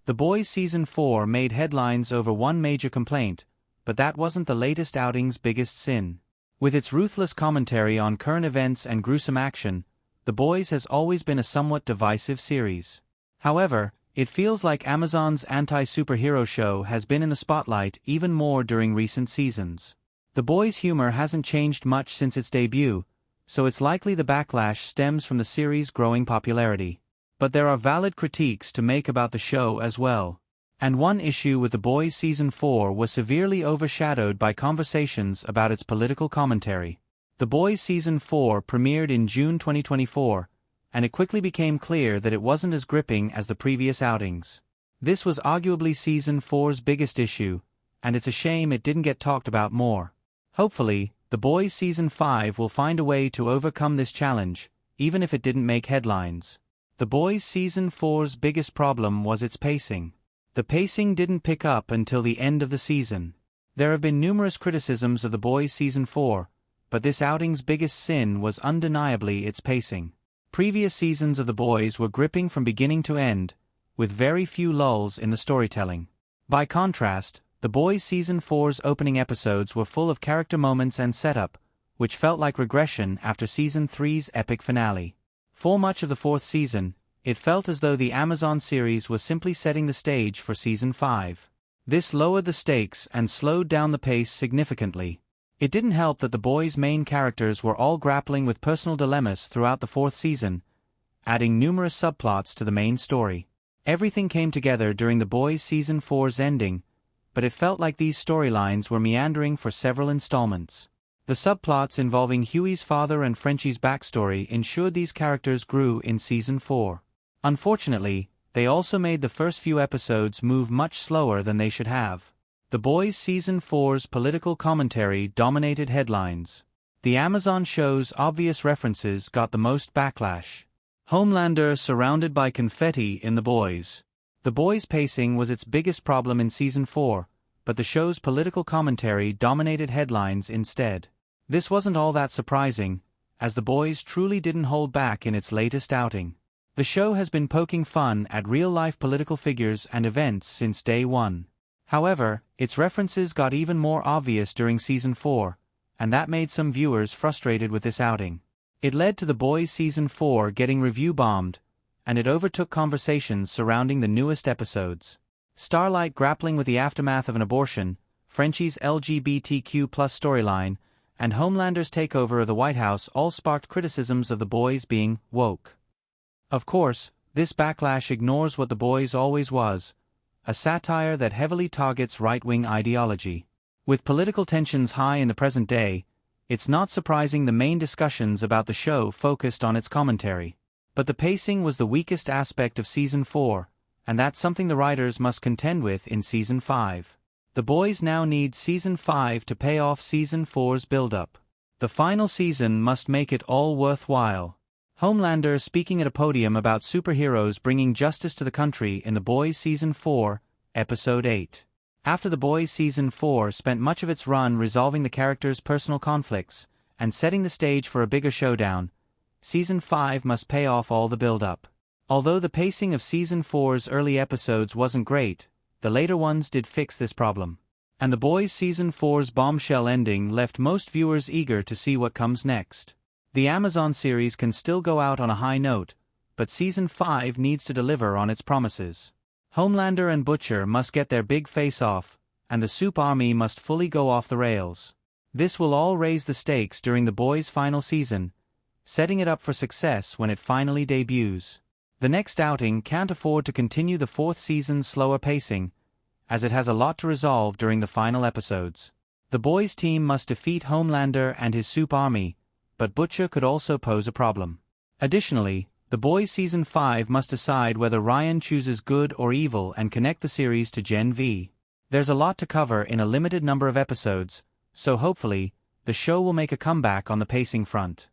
The Boys Season 4 made headlines over one major complaint, but that wasn't the latest outing's biggest sin. With its ruthless commentary on current events and gruesome action, The Boys has always been a somewhat divisive series. However, it feels like Amazon's anti-superhero show has been in the spotlight even more during recent seasons. The Boys' humor hasn't changed much since its debut, so it's likely the backlash stems from the series' growing popularity. But there are valid critiques to make about the show as well. And one issue with The Boys Season 4 was severely overshadowed by conversations about its political commentary. The Boys Season 4 premiered in June 2024, and it quickly became clear that it wasn't as gripping as the previous outings. This was arguably Season 4's biggest issue, and it's a shame it didn't get talked about more. Hopefully, The Boys Season 5 will find a way to overcome this challenge, even if it didn't make headlines. The Boys Season 4's biggest problem was its pacing. The pacing didn't pick up until the end of the season. There have been numerous criticisms of The Boys Season 4, but this outing's biggest sin was undeniably its pacing. Previous seasons of The Boys were gripping from beginning to end, with very few lulls in the storytelling. By contrast, The Boys Season 4's opening episodes were full of character moments and setup, which felt like regression after Season 3's epic finale. For much of the fourth season, it felt as though the Amazon series was simply setting the stage for Season 5. This lowered the stakes and slowed down the pace significantly. It didn't help that The Boys' main characters were all grappling with personal dilemmas throughout the fourth season, adding numerous subplots to the main story. Everything came together during The Boys Season 4's ending, but it felt like these storylines were meandering for several installments. The subplots involving Huey's father and Frenchie's backstory ensured these characters grew in Season 4. Unfortunately, they also made the first few episodes move much slower than they should have. The Boys Season 4's political commentary dominated headlines. The Amazon show's obvious references got the most backlash. Homelander surrounded by confetti in The Boys. The Boys' pacing was its biggest problem in Season 4, but the show's political commentary dominated headlines instead. This wasn't all that surprising, as The Boys truly didn't hold back in its latest outing. The show has been poking fun at real-life political figures and events since day one. However, its references got even more obvious during Season 4, and that made some viewers frustrated with this outing. It led to The Boys Season 4 getting review-bombed, and it overtook conversations surrounding the newest episodes. Starlight grappling with the aftermath of an abortion, Frenchie's LGBTQ+ storyline, and Homelander's takeover of the White House all sparked criticisms of The Boys being woke. Of course, this backlash ignores what The Boys always was, a satire that heavily targets right-wing ideology. With political tensions high in the present day, it's not surprising the main discussions about the show focused on its commentary. But the pacing was the weakest aspect of Season 4, and that's something the writers must contend with in Season 5. The Boys now need Season 5 to pay off Season 4's build-up. The final season must make it all worthwhile. Homelander speaking at a podium about superheroes bringing justice to the country in The Boys Season 4, Episode 8. After The Boys Season 4 spent much of its run resolving the characters' personal conflicts and setting the stage for a bigger showdown, Season 5 must pay off all the build-up. Although the pacing of Season 4's early episodes wasn't great, the later ones did fix this problem. And The Boys Season 4's bombshell ending left most viewers eager to see what comes next. The Amazon series can still go out on a high note, but Season 5 needs to deliver on its promises. Homelander and Butcher must get their big face-off, and the Soup Army must fully go off the rails. This will all raise the stakes during The Boys' final season, setting it up for success when it finally debuts. The next outing can't afford to continue the fourth season's slower pacing, as it has a lot to resolve during the final episodes. The Boys team must defeat Homelander and his Soup Army, but Butcher could also pose a problem. Additionally, The Boys Season 5 must decide whether Ryan chooses good or evil and connect the series to Gen V. There's a lot to cover in a limited number of episodes, so hopefully, the show will make a comeback on the pacing front.